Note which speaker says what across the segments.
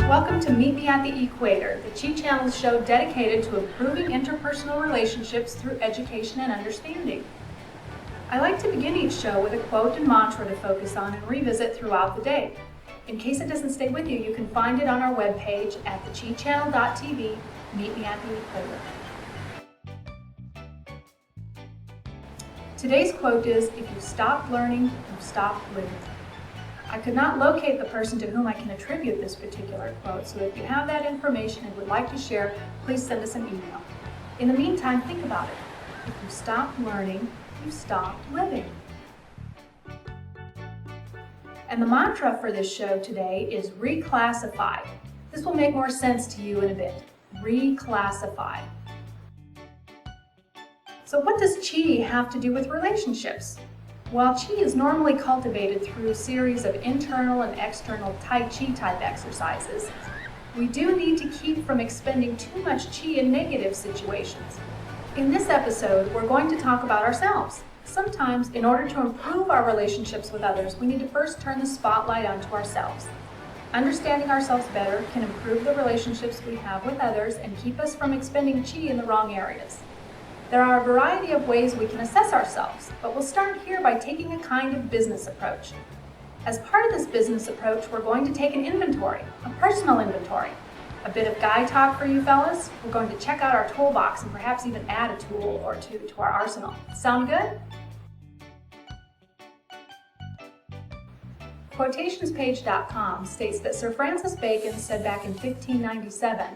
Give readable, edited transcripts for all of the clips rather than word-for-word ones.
Speaker 1: Welcome to Meet Me at the Equator, the Chi Channel's show dedicated to improving interpersonal relationships through education and understanding. I like to begin each show with a quote and mantra to focus on and revisit throughout the day. In case it doesn't stay with you, you can find it on our webpage at thechichannel.tv, Meet Me at the Equator. Today's quote is, "If you stop learning, you stop living." I could not locate the person to whom I can attribute this particular quote, so if you have that information and would like to share, please send us an email. In the meantime, think about it. If you stop learning, you stop living. And the mantra for this show today is reclassify. This will make more sense to you in a bit. Reclassify. So what does Chi have to do with relationships? While Chi is normally cultivated through a series of internal and external Tai Chi type exercises, we do need to keep from expending too much Chi in negative situations. In this episode, we're going to talk about ourselves. Sometimes, in order to improve our relationships with others, we need to first turn the spotlight onto ourselves. Understanding ourselves better can improve the relationships we have with others and keep us from expending Chi in the wrong areas. There are a variety of ways we can assess ourselves, but we'll start here by taking a kind of business approach. As part of this business approach, we're going to take an inventory, a personal inventory. A bit of guy talk for you fellas. We're going to check out our toolbox and perhaps even add a tool or two to our arsenal. Sound good? Quotationspage.com states that Sir Francis Bacon said back in 1597,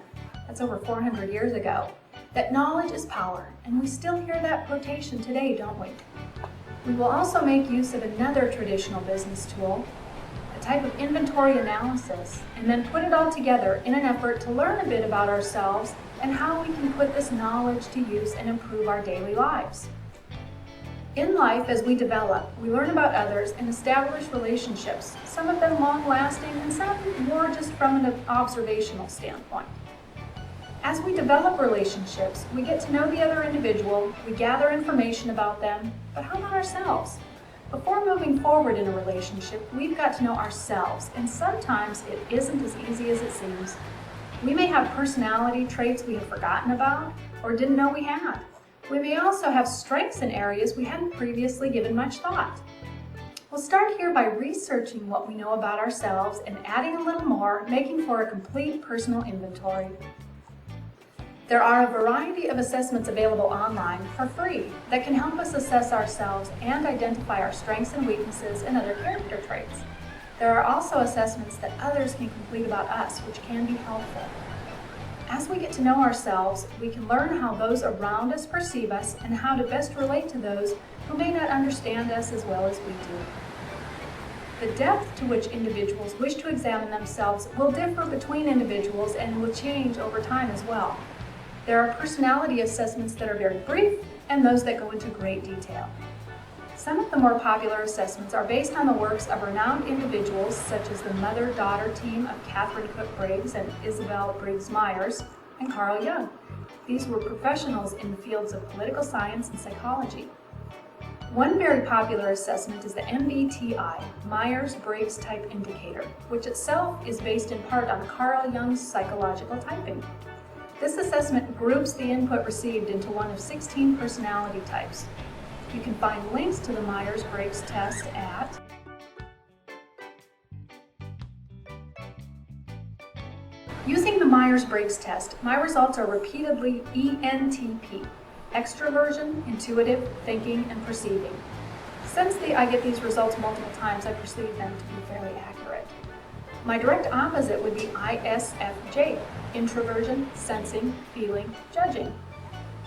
Speaker 1: that's over 400 years ago, that knowledge is power, and we still hear that quotation today, don't we? We will also make use of another traditional business tool, a type of inventory analysis, and then put it all together in an effort to learn a bit about ourselves and how we can put this knowledge to use and improve our daily lives. In life, as we develop, we learn about others and establish relationships, some of them long-lasting and some more just from an observational standpoint. As we develop relationships, we get to know the other individual, we gather information about them, but how about ourselves? Before moving forward in a relationship, we've got to know ourselves, and sometimes it isn't as easy as it seems. We may have personality traits we have forgotten about or didn't know we had. We may also have strengths in areas we hadn't previously given much thought. We'll start here by researching what we know about ourselves and adding a little more, making for a complete personal inventory. There are a variety of assessments available online for free that can help us assess ourselves and identify our strengths and weaknesses and other character traits. There are also assessments that others can complete about us, which can be helpful. As we get to know ourselves, we can learn how those around us perceive us and how to best relate to those who may not understand us as well as we do. The depth to which individuals wish to examine themselves will differ between individuals and will change over time as well. There are personality assessments that are very brief and those that go into great detail. Some of the more popular assessments are based on the works of renowned individuals such as the mother-daughter team of Catherine Cook Briggs and Isabel Briggs Myers and Carl Jung. These were professionals in the fields of political science and psychology. One very popular assessment is the MBTI, Myers-Briggs Type Indicator, which itself is based in part on Carl Jung's psychological typing. This assessment groups the input received into one of 16 personality types. You can find links to the Myers-Briggs test at Using the Myers-Briggs test, my results are repeatedly ENTP, extroversion, intuitive, thinking, and perceiving. Since I get these results multiple times, I perceive them to be fairly accurate. My direct opposite would be ISFJ, introversion, sensing, feeling, judging.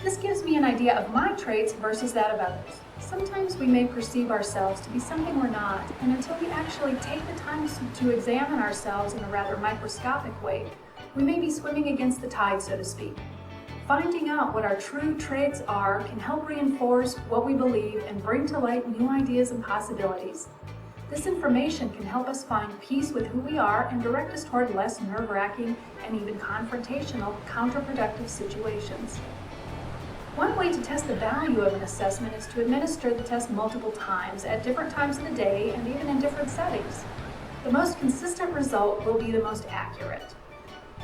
Speaker 1: This gives me an idea of my traits versus that of others. Sometimes we may perceive ourselves to be something we're not, and until we actually take the time to examine ourselves in a rather microscopic way, we may be swimming against the tide, so to speak. Finding out what our true traits are can help reinforce what we believe and bring to light new ideas and possibilities. This information can help us find peace with who we are and direct us toward less nerve-wracking and even confrontational, counterproductive situations. One way to test the value of an assessment is to administer the test multiple times at different times of the day and even in different settings. The most consistent result will be the most accurate.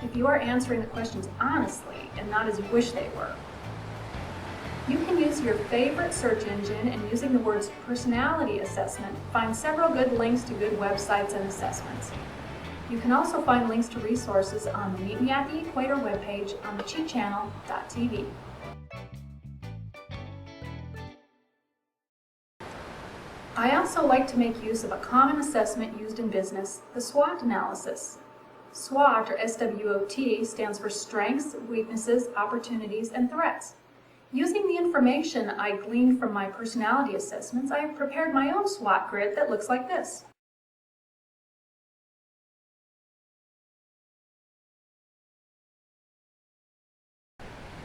Speaker 1: If you are answering the questions honestly and not as you wish they were. You can use your favorite search engine and using the words personality assessment, find several good links to good websites and assessments. You can also find links to resources on the Meet Me at the Equator webpage on the chichannel.tv. I also like to make use of a common assessment used in business, the SWOT analysis. SWOT, or SWOT, stands for Strengths, Weaknesses, Opportunities, and Threats. Using the information I gleaned from my personality assessments, I have prepared my own SWOT grid that looks like this.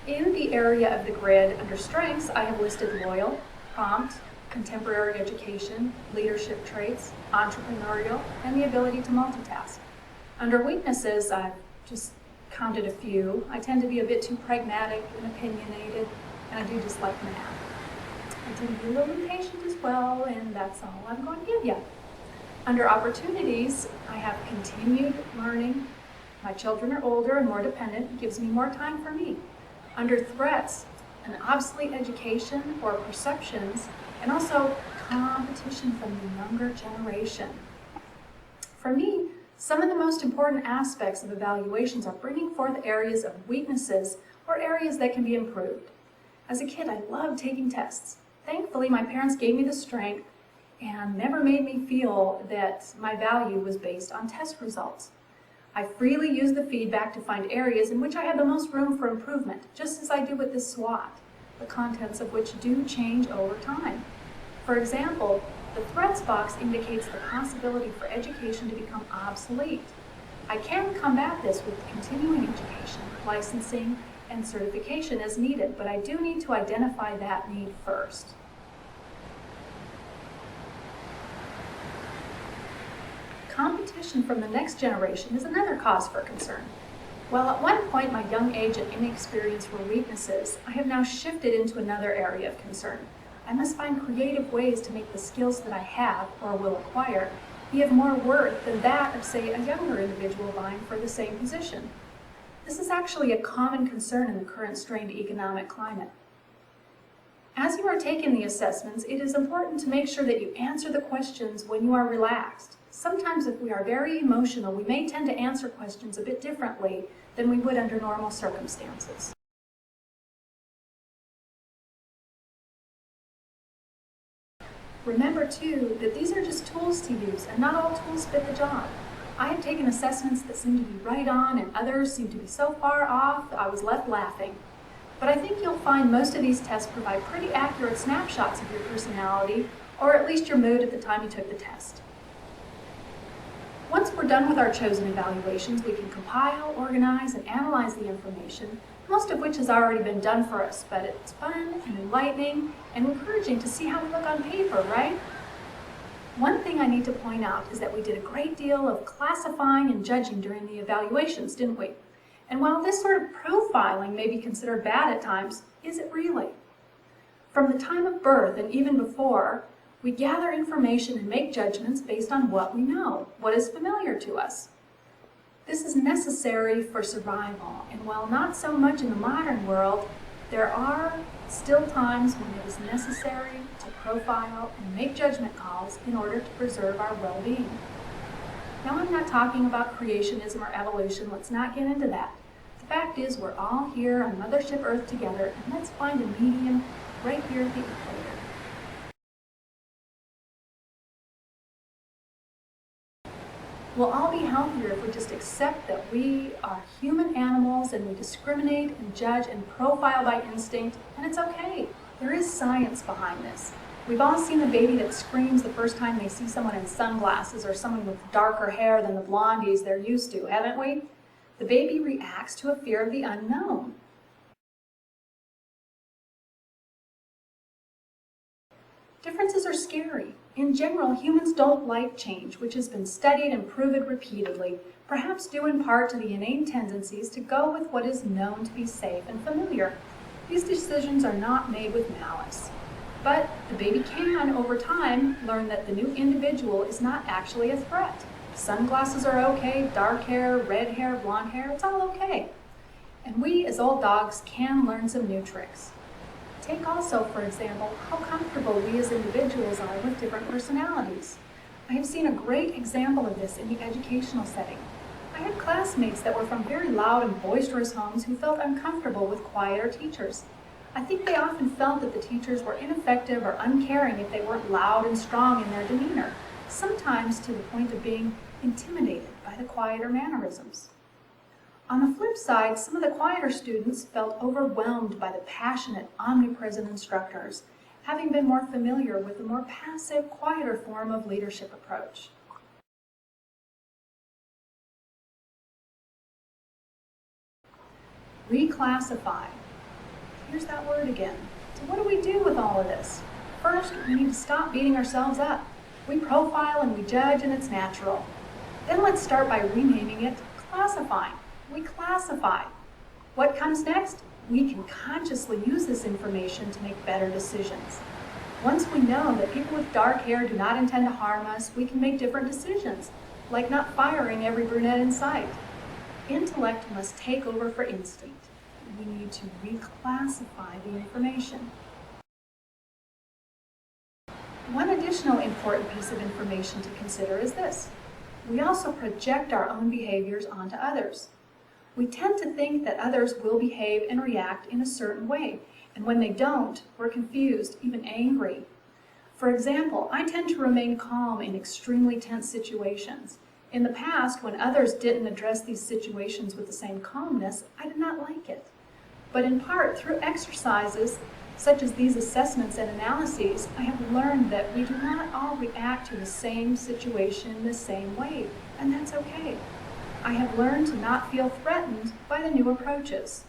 Speaker 1: In the area of the grid under Strengths, I have listed loyal, prompt, contemporary education, leadership traits, entrepreneurial, and the ability to multitask. Under Weaknesses, I've just counted a few. I tend to be a bit too pragmatic and opinionated, and I do dislike math. I tend to be a little impatient as well, and that's all I'm going to give you. Under Opportunities, I have continued learning. My children are older and more dependent. It gives me more time for me. Under Threats, an obsolete education or perceptions, and also competition from the younger generation. For me, some of the most important aspects of evaluations are bringing forth areas of weaknesses or areas that can be improved. As a kid, I loved taking tests. Thankfully, my parents gave me the strength and never made me feel that my value was based on test results. I freely used the feedback to find areas in which I had the most room for improvement, just as I do with this SWOT, the contents of which do change over time. For example, the threats box indicates the possibility for education to become obsolete. I can combat this with continuing education, licensing, and certification as needed, but I do need to identify that need first. Competition from the next generation is another cause for concern. While at one point my young age and inexperience were weaknesses, I have now shifted into another area of concern. I must find creative ways to make the skills that I have or will acquire be of more worth than that of, say, a younger individual vying for the same position. This is actually a common concern in the current strained economic climate. As you are taking the assessments, it is important to make sure that you answer the questions when you are relaxed. Sometimes if we are very emotional, we may tend to answer questions a bit differently than we would under normal circumstances. Remember too that these are just tools to use and not all tools fit the job. I have taken assessments that seem to be right on and others seem to be so far off that I was left laughing. But I think you'll find most of these tests provide pretty accurate snapshots of your personality, or at least your mood at the time you took the test. Once we're done with our chosen evaluations, we can compile, organize, and analyze the information, most of which has already been done for us, but it's fun and enlightening and encouraging to see how we look on paper, right? One thing I need to point out is that we did a great deal of classifying and judging during the evaluations, didn't we? And while this sort of profiling may be considered bad at times, is it really? From the time of birth and even before, we gather information and make judgments based on what we know, what is familiar to us. This is necessary for survival, and while not so much in the modern world, there are still times when it is necessary to profile and make judgment calls in order to preserve our well-being. Now, I'm not talking about creationism or evolution. Let's not get into that. The fact is, we're all here on Mothership Earth together, and let's find a medium right here at the equator. We'll all be healthier if we just accept that we are human animals and we discriminate and judge and profile by instinct, and it's okay. There is science behind this. We've all seen the baby that screams the first time they see someone in sunglasses or someone with darker hair than the blondies they're used to, haven't we? The baby reacts to a fear of the unknown. Differences are scary, In general, humans don't like change, which has been studied and proven repeatedly, perhaps due in part to the innate tendencies to go with what is known to be safe and familiar. These decisions are not made with malice. But the baby can, over time, learn that the new individual is not actually a threat. Sunglasses are okay, dark hair, red hair, blonde hair, it's all okay. And we, as old dogs, can learn some new tricks. Take also, for example, how comfortable we as individuals are with different personalities. I have seen a great example of this in the educational setting. I had classmates that were from very loud and boisterous homes who felt uncomfortable with quieter teachers. I think they often felt that the teachers were ineffective or uncaring if they weren't loud and strong in their demeanor, sometimes to the point of being intimidated by the quieter mannerisms. On the flip side, some of the quieter students felt overwhelmed by the passionate, omnipresent instructors, having been more familiar with the more passive, quieter form of leadership approach. Reclassify. Here's that word again. So what do we do with all of this? First, we need to stop beating ourselves up. We profile and we judge, and it's natural. Then let's start by renaming it classifying. We classify. What comes next? We can consciously use this information to make better decisions. Once we know that people with dark hair do not intend to harm us, we can make different decisions, like not firing every brunette in sight. Intellect must take over for instinct. We need to reclassify the information. One additional important piece of information to consider is this. We also project our own behaviors onto others. We tend to think that others will behave and react in a certain way, and when they don't, we're confused, even angry. For example, I tend to remain calm in extremely tense situations. In the past, when others didn't address these situations with the same calmness, I did not like it. But in part, through exercises such as these assessments and analyses, I have learned that we do not all react to the same situation the same way, and that's okay. I have learned to not feel threatened by the new approaches.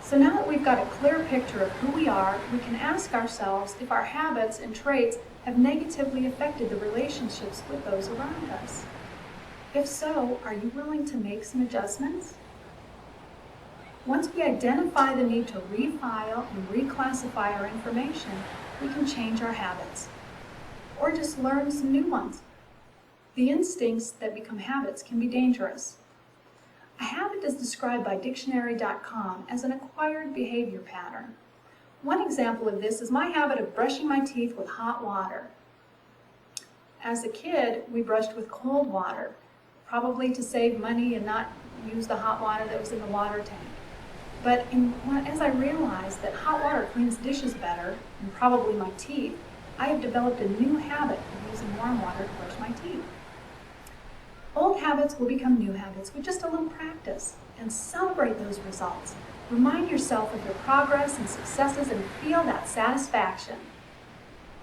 Speaker 1: So now that we've got a clear picture of who we are, we can ask ourselves if our habits and traits have negatively affected the relationships with those around us. If so, are you willing to make some adjustments? Once we identify the need to refile and reclassify our information, we can change our habits, or just learn some new ones. The instincts that become habits can be dangerous. A habit is described by dictionary.com as an acquired behavior pattern. One example of this is my habit of brushing my teeth with hot water. As a kid, we brushed with cold water, probably to save money and not use the hot water that was in the water tank. But as I realized that hot water cleans dishes better, and probably my teeth, I have developed a new habit of using warm water to brush my teeth. Old habits will become new habits with just a little practice, and celebrate those results. Remind yourself of your progress and successes and feel that satisfaction.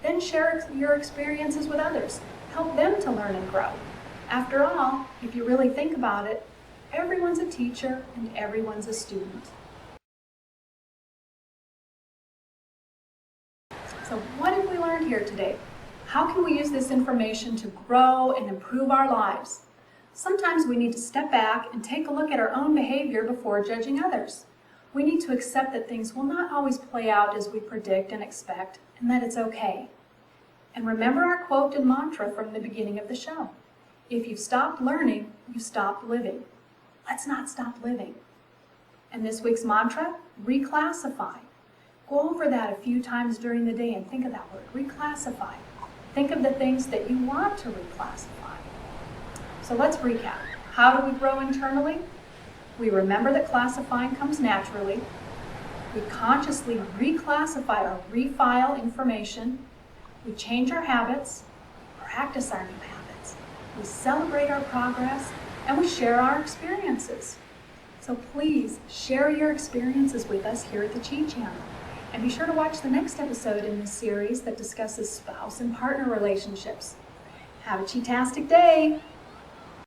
Speaker 1: Then share your experiences with others. Help them to learn and grow. After all, if you really think about it, everyone's a teacher and everyone's a student. So what have we learned here today? How can we use this information to grow and improve our lives? Sometimes we need to step back and take a look at our own behavior before judging others. We need to accept that things will not always play out as we predict and expect, and that it's okay. And remember our quote and mantra from the beginning of the show. If you've stopped learning, you've stopped living. Let's not stop living. And this week's mantra, reclassify. Go over that a few times during the day and think of that word, reclassify. Think of the things that you want to reclassify. So let's recap. How do we grow internally? We remember that classifying comes naturally. We consciously reclassify or refile information. We change our habits, practice our new habits. We celebrate our progress, and we share our experiences. So please share your experiences with us here at the Chi Channel. And be sure to watch the next episode in this series that discusses spouse and partner relationships. Have a chi-tastic day!